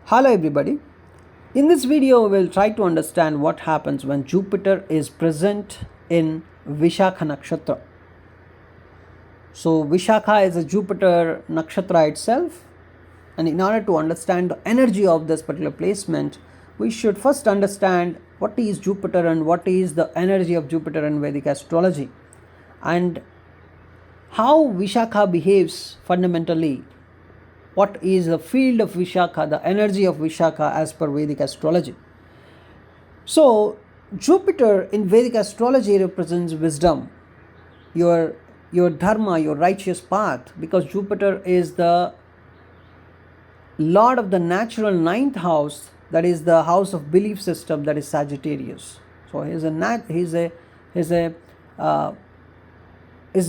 Hello everybody. In this video we'll try to understand what happens when Jupiter is present in Vishakha nakshatra. So Vishakha is a Jupiter nakshatra itself, and in order to understand the energy of this particular placement, we should first understand what is Jupiter and what is the energy of Jupiter in Vedic astrology, and how Vishakha behaves fundamentally. What is the field of Vishakha, the energy of Vishakha as per Vedic astrology. So, Jupiter in Vedic astrology represents wisdom, your dharma, your righteous path, because Jupiter is the lord of the natural ninth house, that is the house of belief system, that is Sagittarius. So he's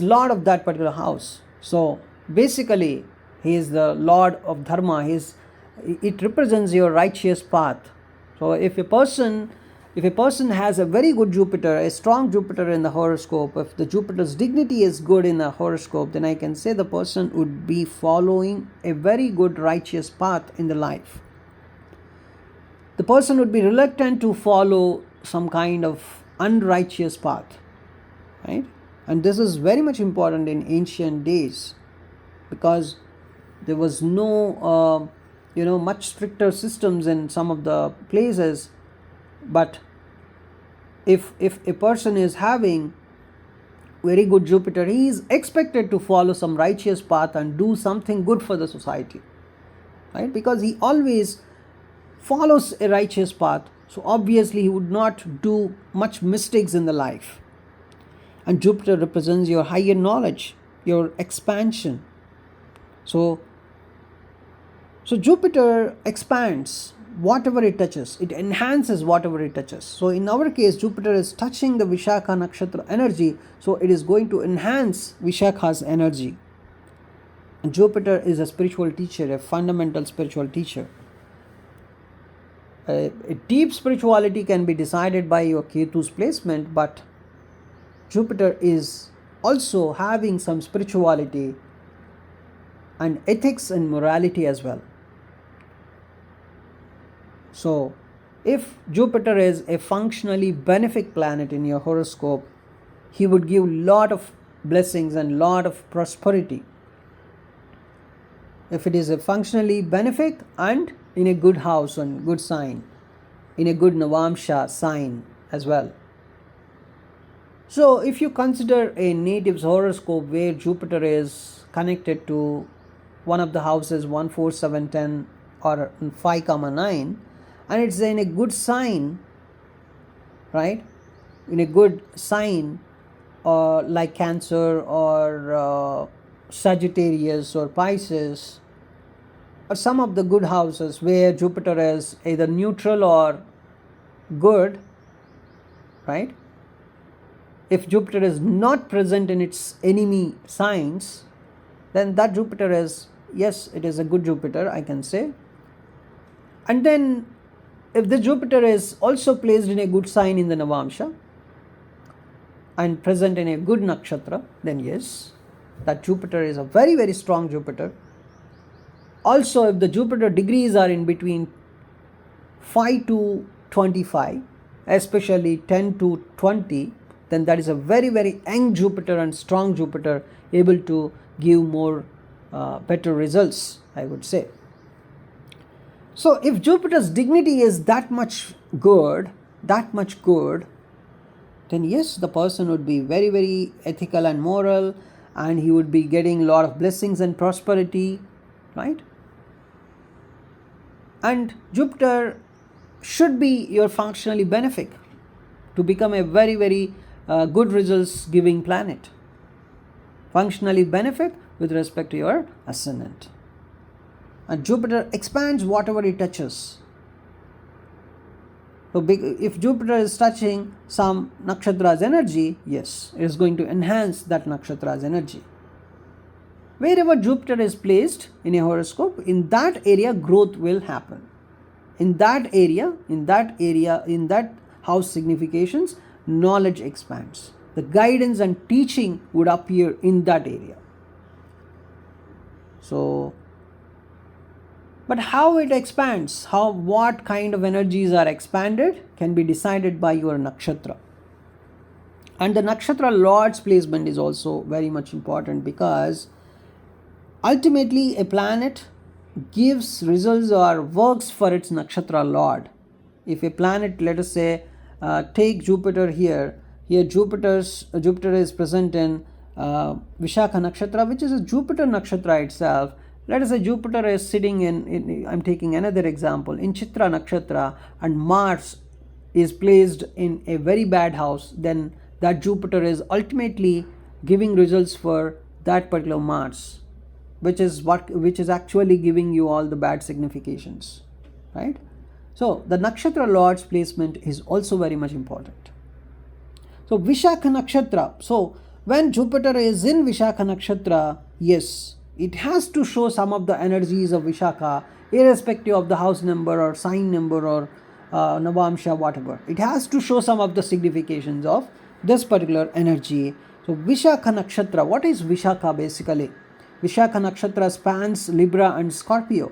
lord of that particular house. So basically he is the lord of dharma. It represents your righteous path. So if a person has a very good Jupiter, a strong Jupiter in the horoscope, if the Jupiter's dignity is good in the horoscope, then I can say the person would be following a very good righteous path in the life. The person would be reluctant to follow some kind of unrighteous path, right? And this is very much important in ancient days, because there was no much stricter systems in some of the places. But if a person is having very good Jupiter, he is expected to follow some righteous path and do something good for the society, right? Because he always follows a righteous path, so obviously he would not do much mistakes in the life. And Jupiter represents your higher knowledge, your expansion. So Jupiter expands whatever it touches. It enhances whatever it touches. So in our case, Jupiter is touching the Vishakha nakshatra energy, so it is going to enhance Vishakha's energy. And Jupiter is a spiritual teacher, a fundamental spiritual teacher. A deep spirituality can be decided by your Ketu's placement, but Jupiter is also having some spirituality and ethics and morality as well. So if Jupiter is a functionally benefic planet in your horoscope, he would give lot of blessings and lot of prosperity. If it is a functionally benefic and in a good house and good sign, in a good Navamsha sign as well. So if you consider a native's horoscope where Jupiter is connected to one of the houses 1, 4, 7, 10 or 5, 9, and it's in a good sign, right? In a good sign, like Cancer or Sagittarius or Pisces, or some of the good houses where Jupiter is either neutral or good, right? If Jupiter is not present in its enemy signs, then that Jupiter is, yes, it is a good Jupiter, I can say. And then if the Jupiter is also placed in a good sign in the Navamsha and present in a good nakshatra, then yes, that Jupiter is a very, very strong Jupiter. Also, if the Jupiter degrees are in between 5 to 25, especially 10 to 20, then that is a very, very young Jupiter and strong Jupiter, able to give more better results, I would say. So if Jupiter's dignity is that much good, then yes, the person would be very, very ethical and moral, and he would be getting a lot of blessings and prosperity, right? And Jupiter should be your functionally benefic to become a very, very good results giving planet. Functionally benefic with respect to your ascendant. And Jupiter expands whatever it touches. So if Jupiter is touching some nakshatra's energy, yes, it is going to enhance that nakshatra's energy. Wherever Jupiter is placed in a horoscope, in that area growth will happen. In that house significations, knowledge expands. The guidance and teaching would appear in that area. So But how it expands, what kind of energies are expanded, can be decided by your nakshatra. And the nakshatra lord's placement is also very much important, because ultimately a planet gives results or works for its nakshatra lord. If a planet, let us say, take Jupiter here. Here Jupiter is present in Vishakha nakshatra, which is a Jupiter nakshatra itself. Let us say Jupiter is sitting in I'm taking another example, in Chitra nakshatra, and Mars is placed in a very bad house. Then that Jupiter is ultimately giving results for that particular Mars, which is actually giving you all the bad significations, right? So the nakshatra lord's placement is also very much important. So Vishakha nakshatra. So when Jupiter is in Vishakha nakshatra, yes, it has to show some of the energies of Vishakha, irrespective of the house number or sign number or Navamsha, whatever. It has to show some of the significations of this particular energy. So Vishakha nakshatra. What is Vishakha basically? Vishakha nakshatra spans Libra and Scorpio.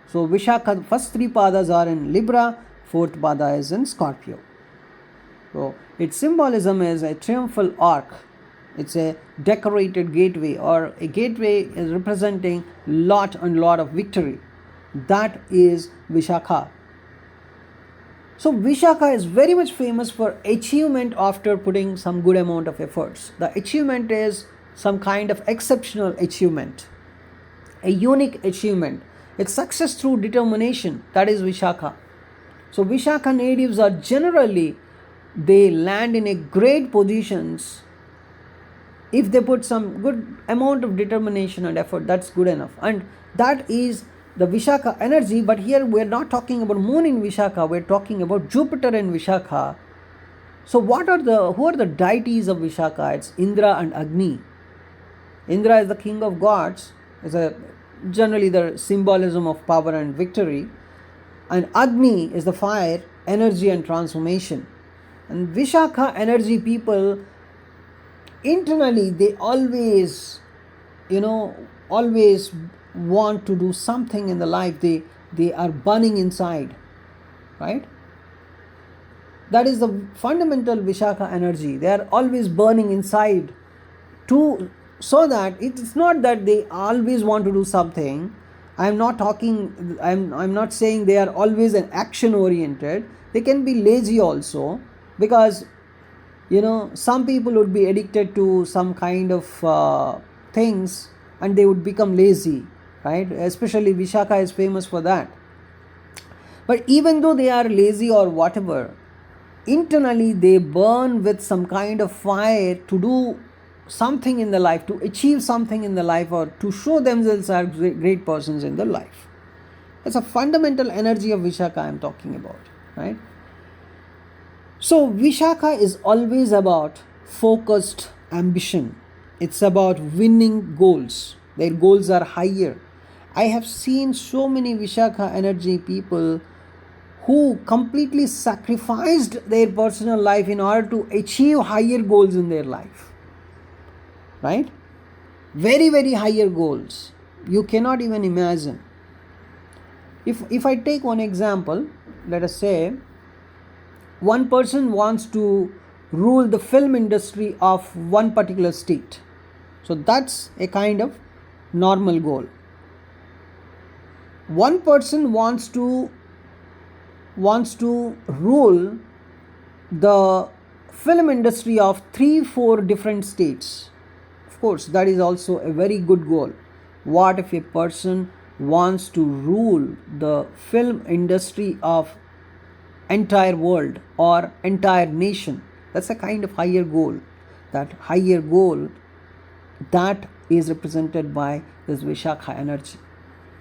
So Vishakha, first three padas are in Libra, fourth pada is in Scorpio. So its symbolism is a triumphal arch. It's a decorated gateway, or a gateway is representing lot of victory. That is Vishakha. So Vishakha is very much famous for achievement after putting some good amount of efforts. The achievement is some kind of exceptional achievement, a unique achievement. It's success through determination. That is Vishakha. So Vishakha natives are generally, they land in a great positions if they put some good amount of determination and effort. That's good enough, and that is the Vishakha energy. But here we're not talking about moon in Vishakha, we're talking about Jupiter in Vishakha. So who are the deities of Vishakha? It's Indra and Agni. Indra is the king of gods, is generally the symbolism of power and victory, and Agni is the fire, energy and transformation. And Vishakha energy people, internally they always want to do something in the life. They are burning inside, right? That is the fundamental Vishakha energy. They are always burning inside, so that it's not that they always want to do something. I'm not saying they are always an action oriented. They can be lazy also, because some people would be addicted to some kind of things and they would become lazy, right? Especially Vishakha is famous for that. But even though they are lazy or whatever, internally they burn with some kind of fire to do something in the life, to achieve something in the life, or to show themselves as great persons in the life. It's a fundamental energy of Vishakha I'm talking about, right? So Vishakha is always about focused ambition. It's about winning goals. Their goals are higher. I have seen so many Vishakha energy people who completely sacrificed their personal life in order to achieve higher goals in their life, right? Very, very higher goals. You cannot even imagine. If I take one example, let us say one person wants to rule the film industry of one particular state. So that's a kind of normal goal. One person wants to rule the film industry of 3-4 different states. Of course, that is also a very good goal. What if a person wants to rule the film industry of entire world or entire nation? That's a kind of higher goal. That higher goal, that is represented by this Vishakha energy.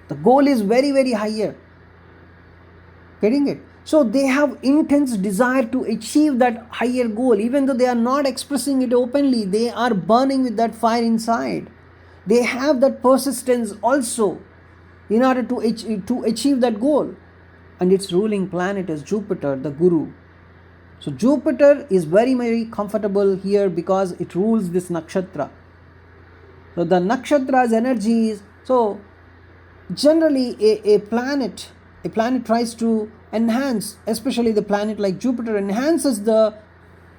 The goal is very, very higher. Getting it? So they have intense desire to achieve that higher goal. Even though they are not expressing it openly, they are burning with that fire inside. They have that persistence also in order to achieve that goal. And its ruling planet is Jupiter, the Guru. So Jupiter is very, very comfortable here because it rules this nakshatra. So the nakshatra's energy is, so generally a planet tries to enhance, especially the planet like Jupiter enhances the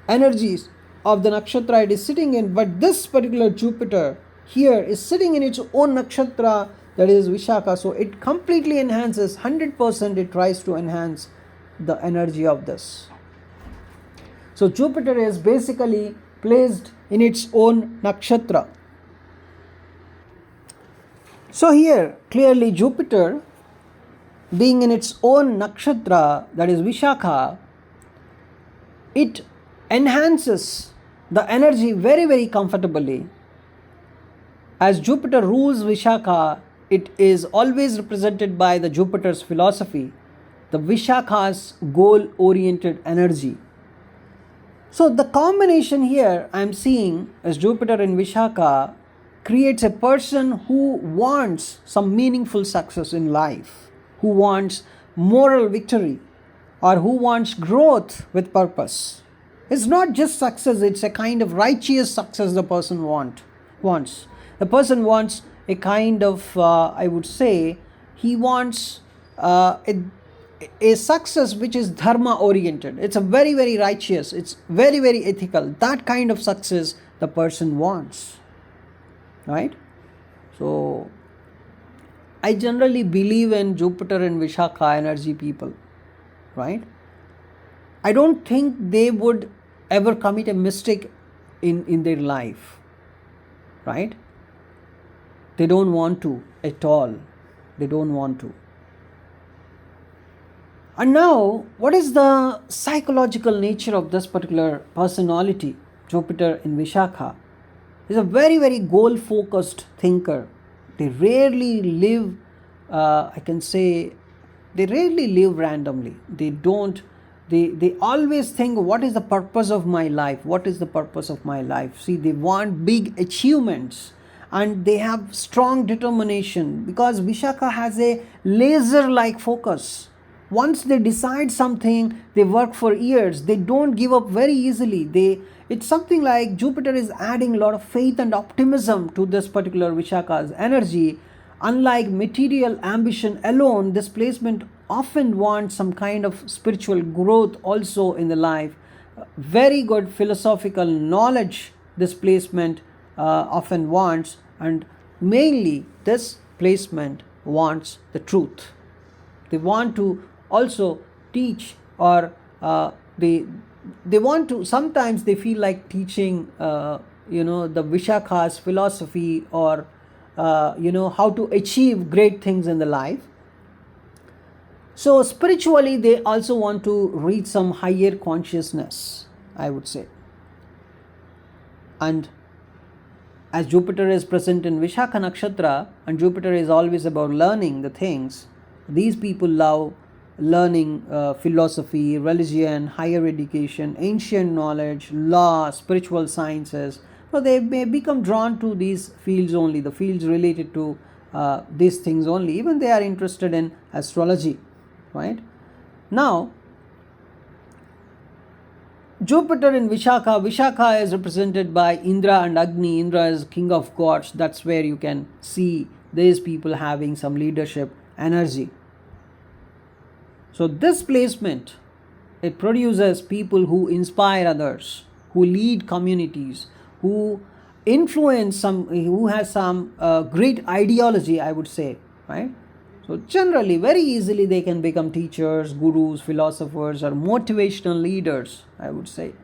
energies of the nakshatra it is sitting in. But this particular Jupiter here is sitting in its own nakshatra, that is Vishakha, so it completely enhances 100%. It tries to enhance the energy of this. So Jupiter is basically placed in its own nakshatra. So here clearly Jupiter being in its own nakshatra, that is Vishakha, it enhances the energy very comfortably. As Jupiter rules Vishakha, it is always represented by the Jupiter's philosophy, the Vishakha's goal oriented energy. So the combination here I am seeing as Jupiter in Vishakha creates a person who wants some meaningful success in life, who wants moral victory, or who wants growth with purpose. It's not just success, it's a kind of righteous success the person wants. The person wants a kind of, I would say, he wants a success which is dharma oriented. It's a very righteous, it's very ethical. That kind of success the person wants. Right? So I generally believe in Jupiter and Vishakha energy people. Right? I don't think they would ever commit a mistake in their life. Right? They don't want to at all. They don't want to. And now, what is the psychological nature of this particular personality, Jupiter in Vishakha? He's a very goal-focused thinker. They rarely live, they rarely live randomly. They always think, what is the purpose of my life? What is the purpose of my life? See, they want big achievements and they have strong determination because Vishakha has a laser-like focus. Once they decide something, they work for years. They don't give up very easily. It's something like Jupiter is adding a lot of faith and optimism to this particular Vishakha's energy. Unlike material ambition alone, this placement often wants some kind of spiritual growth also in the life. Very good philosophical knowledge this placement often wants, and mainly this placement wants the truth. They want to also teach, or they want to, sometimes they feel like teaching the Vishakha's philosophy, or how to achieve great things in the life. So spiritually they also want to reach some higher consciousness, I would say. And as Jupiter is present in Vishakha nakshatra, and Jupiter is always about learning the things, these people love learning philosophy, religion, higher education, ancient knowledge, law, spiritual sciences. So they may become drawn to these fields only, the fields related to these things only. Even they are interested in astrology. Right? Now, Jupiter in Vishakha. Vishakha is represented by Indra and Agni. Indra is king of gods. That's where you can see these people having some leadership energy. So this placement, it produces people who inspire others, who lead communities, who influence who has some great ideology, I would say. Right? So generally, very easily they can become teachers, gurus, philosophers, or motivational leaders, I would say.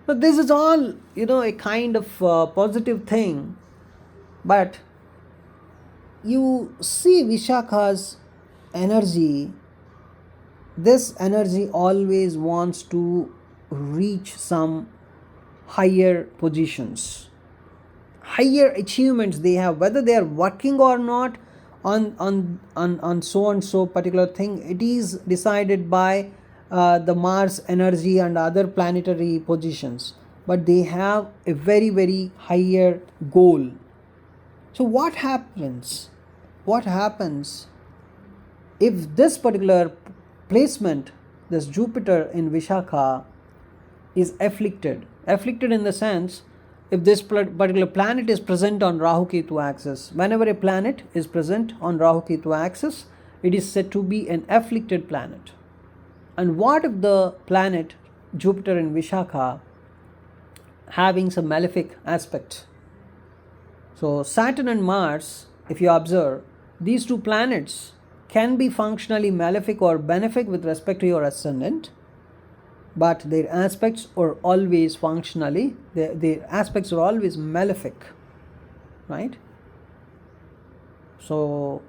But this is all, a kind of positive thing. But you see Vishakha's energy, this energy always wants to reach some higher positions, higher achievements they have, whether they are working or not on so and so particular thing. It is decided by the Mars energy and other planetary positions, but they have a very higher goal. So what happens if this particular placement, this Jupiter in Vishakha, is afflicted in the sense if this particular planet is present on Rahu Ketu axis. Whenever a planet is present on Rahu Ketu axis, it is said to be an afflicted planet. And what if the planet Jupiter in Vishakha having some malefic aspect? So Saturn and Mars, if you observe, these two planets can be functionally malefic or benefic with respect to your ascendant, but their aspects are always functionally, their aspects are always malefic, right? So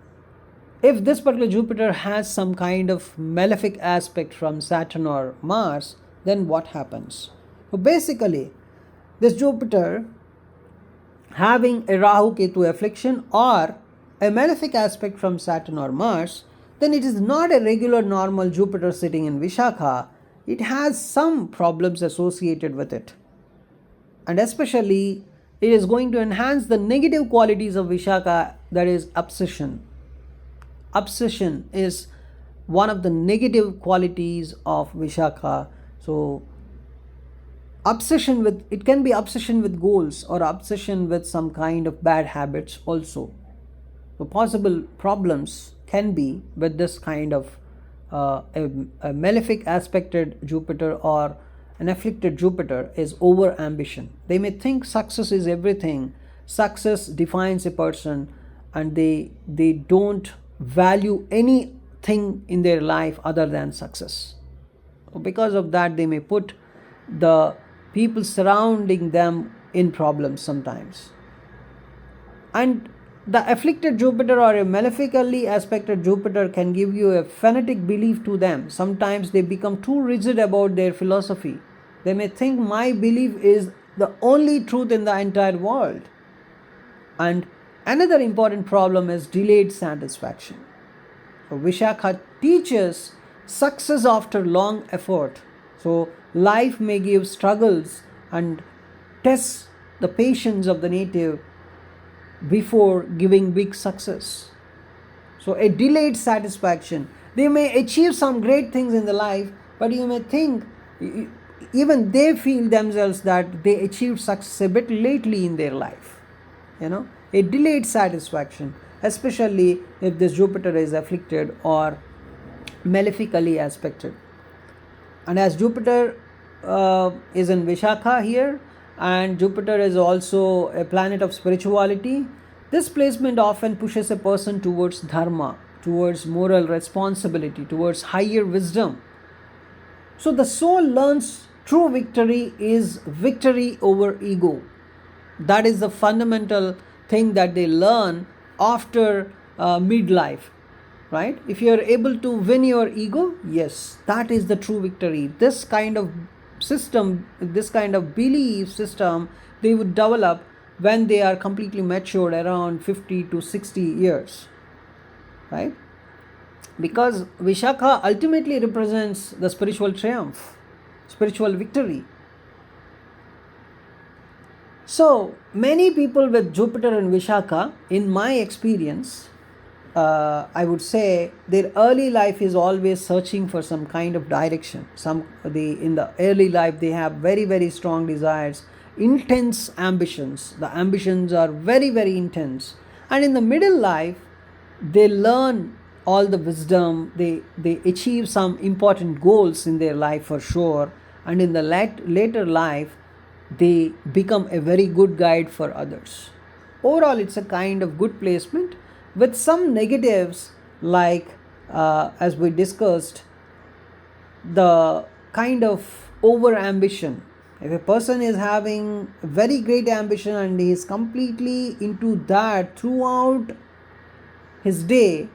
if this particular Jupiter has some kind of malefic aspect from Saturn or Mars, then what happens? So basically, this Jupiter having a Rahu Ketu affliction or a malefic aspect from Saturn or Mars, then it is not a regular normal Jupiter sitting in Vishakha. It has some problems associated with it. And especially, it is going to enhance the negative qualities of Vishakha, that is obsession. Obsession is one of the negative qualities of Vishakha. So, it can be obsession with goals or obsession with some kind of bad habits also. So possible problems can be with this kind of a malefic aspected Jupiter or an afflicted Jupiter is over ambition. They may think success is everything, success defines a person, and they don't value anything in their life other than success. So because of that, they may put the people surrounding them in problems sometimes. And the afflicted Jupiter or a malefically aspected Jupiter can give you a fanatic belief to them. Sometimes they become too rigid about their philosophy. They may think my belief is the only truth in the entire world. And another important problem is delayed satisfaction. So Vishakha teaches success after long effort. So life may give struggles and tests the patience of the native before giving big success. So a delayed satisfaction. They may achieve some great things in the life, but you may think even they feel themselves that they achieved success a bit lately in their life. A delayed satisfaction, especially if this Jupiter is afflicted or malefically aspected. And as Jupiter is in Vishakha here, and Jupiter is also a planet of spirituality, this placement often pushes a person towards dharma, towards moral responsibility, towards higher wisdom. So the soul learns true victory is victory over ego. That is the fundamental thing that they learn after midlife, right? If you are able to win your ego, yes, that is the true victory. This kind of system, this kind of belief system, they would develop when they are completely matured around 50 to 60 years, right? Because Vishakha ultimately represents the spiritual triumph, spiritual victory. So many people with Jupiter and Vishakha, in my experience, I would say their early life is always searching for some kind of direction. In the early life they have very, very strong desires, intense ambitions. The ambitions are very, very intense. And in the middle life, they learn all the wisdom. They achieve some important goals in their life for sure. And in the later life, they become a very good guide for others. Overall, it's a kind of good placement, with some negatives like as we discussed, the kind of over ambition. If a person is having very great ambition and he is completely into that throughout his day,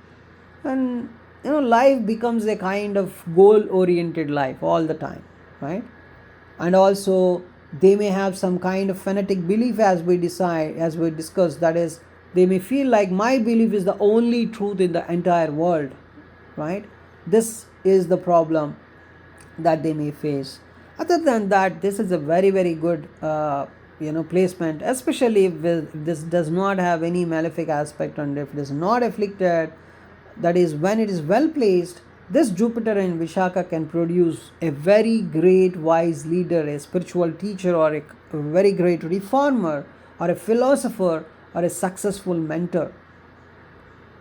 and life becomes a kind of goal oriented life all the time, right? And also they may have some kind of fanatic belief, as we discussed, that is, they may feel like my belief is the only truth in the entire world, right? This is the problem that they may face. Other than that, this is a very, very good placement, especially if this does not have any malefic aspect, and if it is not afflicted, that is, when it is well placed, This Jupiter in Vishakha can produce a very great wise leader, a spiritual teacher, or a very great reformer, or a philosopher, or a successful mentor.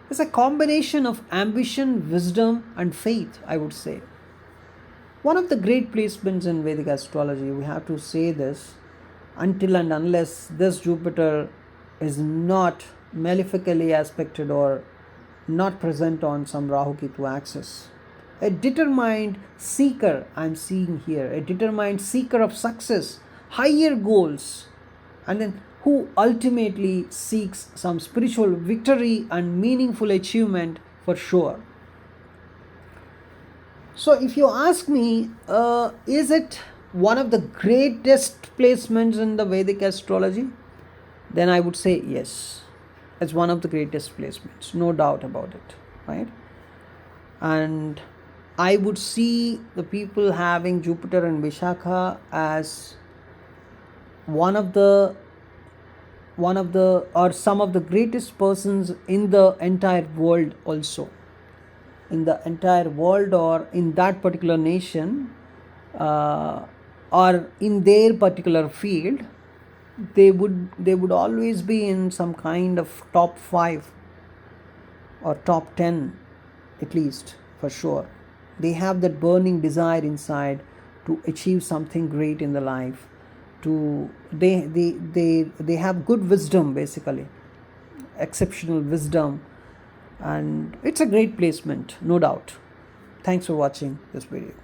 It's a combination of ambition, wisdom, and faith, I would say. One of the great placements in Vedic astrology, we have to say this, until and unless this Jupiter is not malefically aspected or not present on some Rahu Ketu axis. A determined seeker, I'm seeing here, a determined seeker of success, higher goals, and then who ultimately seeks some spiritual victory and meaningful achievement for sure. So, if you ask me, is it one of the greatest placements in the Vedic astrology? Then I would say yes. It's one of the greatest placements, no doubt about it, right? And I would see the people having Jupiter and Vishakha as one of the or some of the greatest persons in the entire world also. In the entire world or in that particular nation or in their particular field, they would always be in some kind of top 5 or top 10 at least, for sure. They have that burning desire inside to achieve something great in the life. They have good wisdom, basically, exceptional wisdom, and it's a great placement, no doubt. Thanks for watching this video.